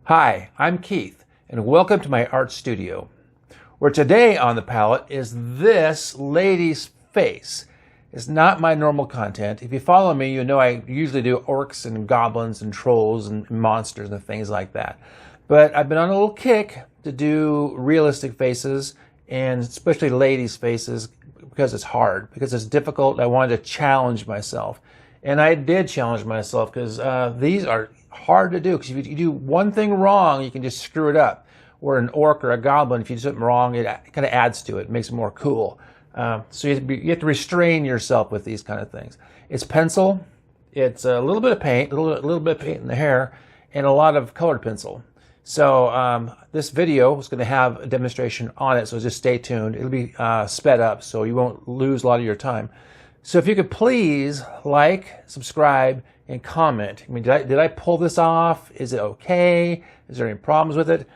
Hi, I'm Keith, and welcome to my art studio, where today on the palette is this lady's face. It's not my normal content. If you follow me, you know I usually do orcs and goblins and trolls and monsters and things like that. But I've been on a little kick to do realistic faces, and especially ladies' faces, because it's hard, because it's difficult. I wanted to challenge myself. And I did challenge myself because these are hard to do, because if you do one thing wrong, you can just screw it up. Or an orc or a goblin, if you do something wrong, it kind of adds to it, makes it more cool. So you have to restrain yourself with these kind of things. It's pencil, it's a little bit of paint, a little bit of paint in the hair, and a lot of colored pencil. So this video is going to have a demonstration on it, so just stay tuned. It'll be sped up, so you won't lose a lot of your time. So if you could please like, subscribe, and comment. I mean, did I pull this off? Is it okay? Is there any problems with it?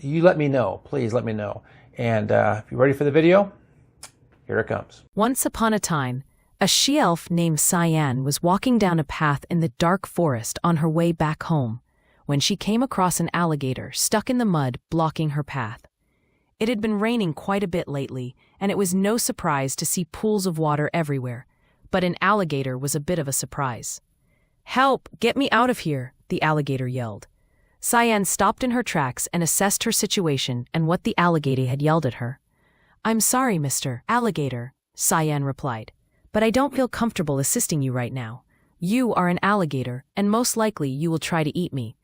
You let me know. Please let me know. And if you're ready for the video, here it comes. Once upon a time, a she-elf named Cyan was walking down a path in the dark forest on her way back home when she came across an alligator stuck in the mud blocking her path. It had been raining quite a bit lately, and it was no surprise to see pools of water everywhere, but an alligator was a bit of a surprise. "Help! Get me out of here!" the alligator yelled. Cyan stopped in her tracks and assessed her situation and what the alligator had yelled at her. "I'm sorry, Mr. Alligator," Cyan replied, "but I don't feel comfortable assisting you right now. You are an alligator, and most likely you will try to eat me."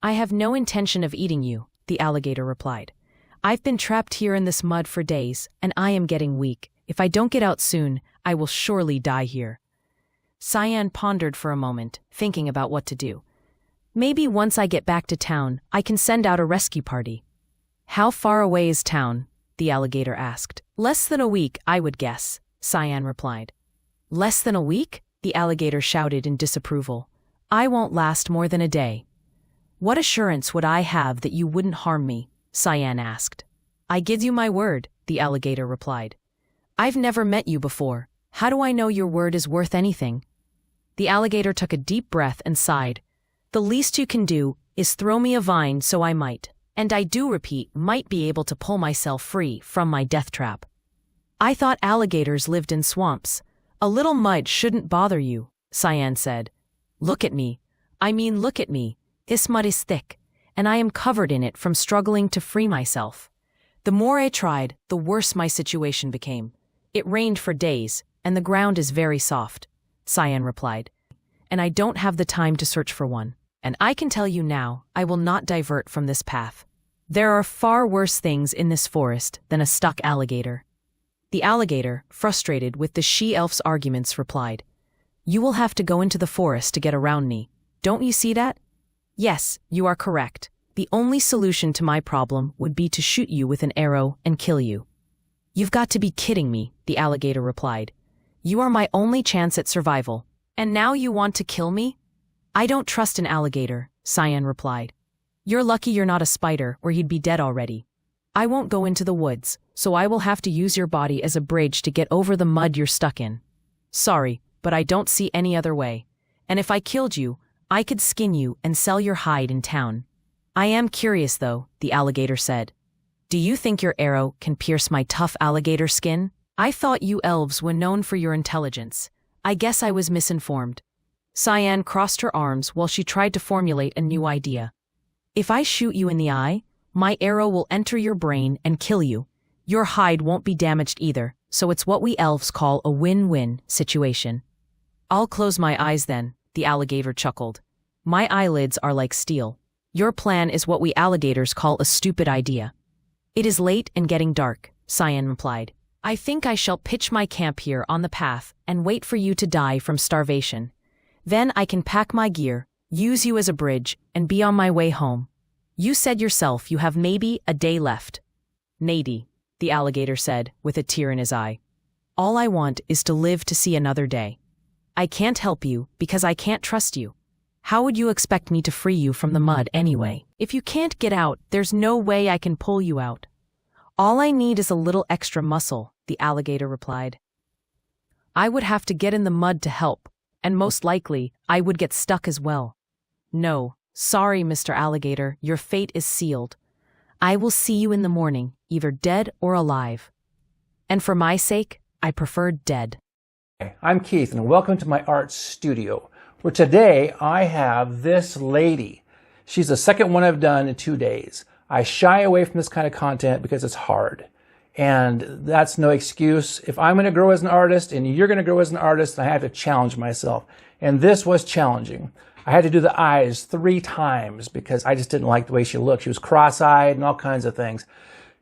"I have no intention of eating you," the alligator replied. "I've been trapped here in this mud for days, and I am getting weak. If I don't get out soon, I will surely die here." Cyan pondered for a moment, thinking about what to do. "Maybe once I get back to town, I can send out a rescue party." "How far away is town?" the alligator asked. "Less than a week, I would guess," Cyan replied. "Less than a week?" the alligator shouted in disapproval. "I won't last more than a day." "What assurance would I have that you wouldn't harm me?" Cyan asked. "I give you my word," the alligator replied. "I've never met you before. How do I know your word is worth anything?" The alligator took a deep breath and sighed. "The least you can do is throw me a vine so I might, and I do repeat, might be able to pull myself free from my death trap." "I thought alligators lived in swamps. A little mud shouldn't bother you," Cyan said. "Look at me. Look at me. This mud is thick, and I am covered in it from struggling to free myself. The more I tried, the worse my situation became. It rained for days, and the ground is very soft," Cyan replied. "And I don't have the time to search for one. And I can tell you now, I will not divert from this path. There are far worse things in this forest than a stuck alligator." The alligator, frustrated with the she-elf's arguments, replied, "You will have to go into the forest to get around me. Don't you see that?" "Yes, you are correct. The only solution to my problem would be to shoot you with an arrow and kill you." "You've got to be kidding me," the alligator replied. "You are my only chance at survival, and now you want to kill me?" "I don't trust an alligator," Cyan replied. "You're lucky you're not a spider, or he'd be dead already. I won't go into the woods, so I will have to use your body as a bridge to get over the mud you're stuck in. Sorry, but I don't see any other way. And if I killed you, I could skin you and sell your hide in town." "I am curious, though," the alligator said. "Do you think your arrow can pierce my tough alligator skin? I thought you elves were known for your intelligence. I guess I was misinformed." Cyan crossed her arms while she tried to formulate a new idea. "If I shoot you in the eye, my arrow will enter your brain and kill you. Your hide won't be damaged either, so it's what we elves call a win-win situation." "I'll close my eyes then," the alligator chuckled. "My eyelids are like steel. Your plan is what we alligators call a stupid idea." "It is late and getting dark," Cyan replied. "I think I shall pitch my camp here on the path and wait for you to die from starvation. Then I can pack my gear, use you as a bridge, and be on my way home. You said yourself you have maybe a day left." "Maybe," the alligator said with a tear in his eye. "All I want is to live to see another day. I can't help you because I can't trust you. How would you expect me to free you from the mud anyway? If you can't get out, there's no way I can pull you out." "All I need is a little extra muscle," the alligator replied. "I would have to get in the mud to help, and most likely, I would get stuck as well." "No," Sorry, Mr. Alligator, your fate is sealed. I will see you in the morning, either dead or alive. And for my sake, I prefer dead. I'm Keith, and welcome to my art studio, where today I have this lady. She's the second one I've done in 2 days. I shy away from this kind of content because it's hard. And that's no excuse. If I'm going to grow as an artist and you're going to grow as an artist, I have to challenge myself. And this was challenging. I had to do the eyes 3 times because I just didn't like the way she looked. She was cross-eyed and all kinds of things.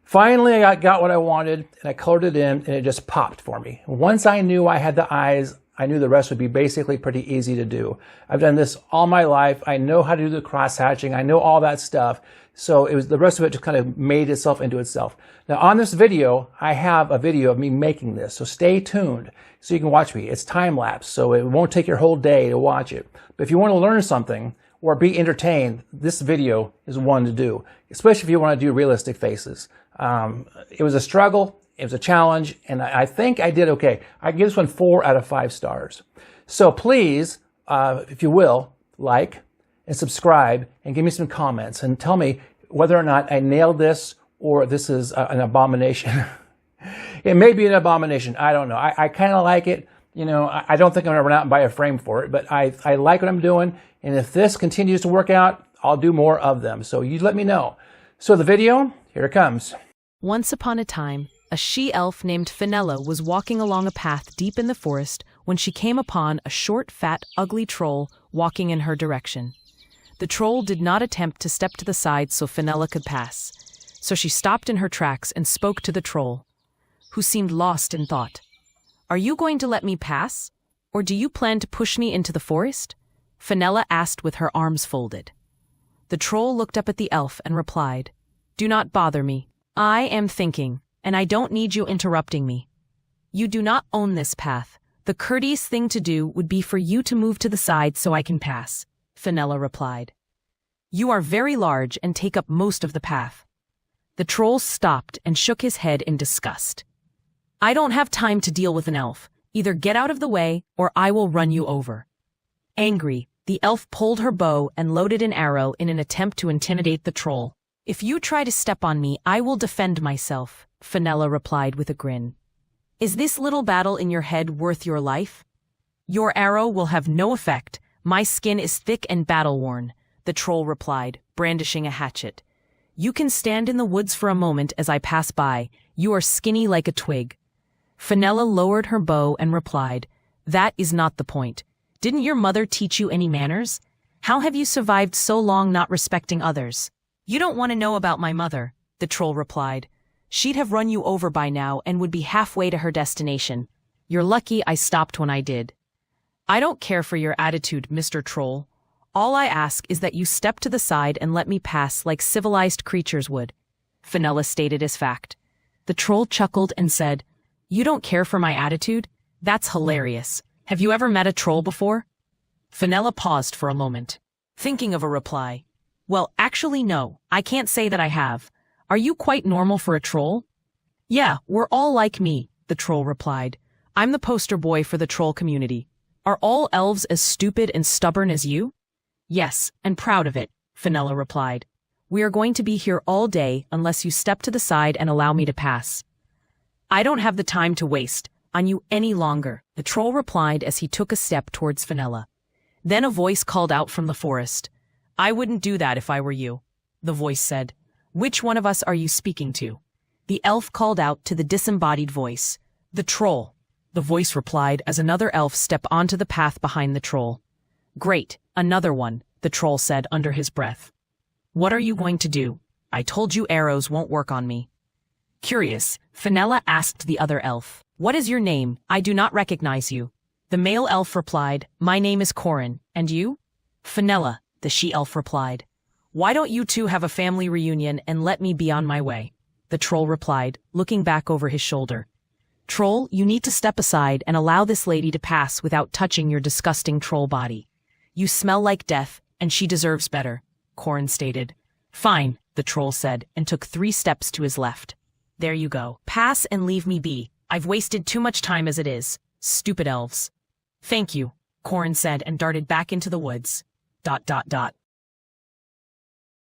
Finally, I got what I wanted, and I colored it in, and it just popped for me. Once I knew I had the eyes, I knew the rest would be basically pretty easy to do. I've done this all my life. I know how to do the cross-hatching. I know all that stuff. So the rest of it just kind of made itself into itself. Now, on this video, I have a video of me making this. So stay tuned so you can watch me. It's time-lapse, so it won't take your whole day to watch it. But if you want to learn something or be entertained, this video is one to do, especially if you want to do realistic faces. It was a struggle, it was a challenge, and I think I did okay. I give this one 4 out of 5 stars. So please, if you will, like and subscribe and give me some comments and tell me whether or not I nailed this or this is an abomination. It may be an abomination, I don't know. I kind of like it. You know, I don't think I'm going to run out and buy a frame for it, but I like what I'm doing. And if this continues to work out, I'll do more of them. So you let me know. So the video, here it comes. Once upon a time, a she-elf named Fenella was walking along a path deep in the forest when she came upon a short, fat, ugly troll walking in her direction. The troll did not attempt to step to the side so Fenella could pass. So she stopped in her tracks and spoke to the troll, who seemed lost in thought. "Are you going to let me pass? Or do you plan to push me into the forest?" Fenella asked with her arms folded. The troll looked up at the elf and replied, "Do not bother me. I am thinking, and I don't need you interrupting me. You do not own this path. The courteous thing to do would be for you to move to the side so I can pass," Fenella replied. "You are very large and take up most of the path." The troll stopped and shook his head in disgust. "I don't have time to deal with an elf. Either get out of the way, or I will run you over." Angry, the elf pulled her bow and loaded an arrow in an attempt to intimidate the troll. "If you try to step on me, I will defend myself," Fenella replied with a grin. "Is this little battle in your head worth your life?" "Your arrow will have no effect. My skin is thick and battle-worn," the troll replied, brandishing a hatchet. "You can stand in the woods for a moment as I pass by. You are skinny like a twig." Fenella lowered her bow and replied, "That is not the point. Didn't your mother teach you any manners? How have you survived so long not respecting others?" "You don't want to know about my mother," the troll replied. "She'd have run you over by now and would be halfway to her destination. You're lucky I stopped when I did." "I don't care for your attitude, Mr. Troll. All I ask is that you step to the side and let me pass like civilized creatures would," Fenella stated as fact. The troll chuckled and said, "You don't care for my attitude? That's hilarious. Have you ever met a troll before?" Fenella paused for a moment, thinking of a reply. "Well, actually no, I can't say that I have. Are you quite normal for a troll?" "Yeah, we're all like me," the troll replied. "I'm the poster boy for the troll community. Are all elves as stupid and stubborn as you?" "Yes, and proud of it," Fenella replied. "We are going to be here all day unless you step to the side and allow me to pass." "I don't have the time to waste on you any longer," the troll replied as he took a step towards Fenella. Then a voice called out from the forest. "I wouldn't do that if I were you," the voice said. "Which one of us are you speaking to?" The elf called out to the disembodied voice. "The troll," the voice replied as another elf stepped onto the path behind the troll. "Great, another one," the troll said under his breath. "What are you going to do? I told you arrows won't work on me." Curious, Fenella asked the other elf, "What is your name? I do not recognize you." The male elf replied, "My name is Corin, and you?" "Fenella," the she-elf replied. "Why don't you two have a family reunion and let me be on my way?" the troll replied, looking back over his shoulder. "Troll, you need to step aside and allow this lady to pass without touching your disgusting troll body. You smell like death, and she deserves better," Corin stated. "Fine," the troll said, and took 3 steps to his left. "There you go. Pass and leave me be. I've wasted too much time as it is. Stupid elves." "Thank you," Corin said and darted back into the woods. ...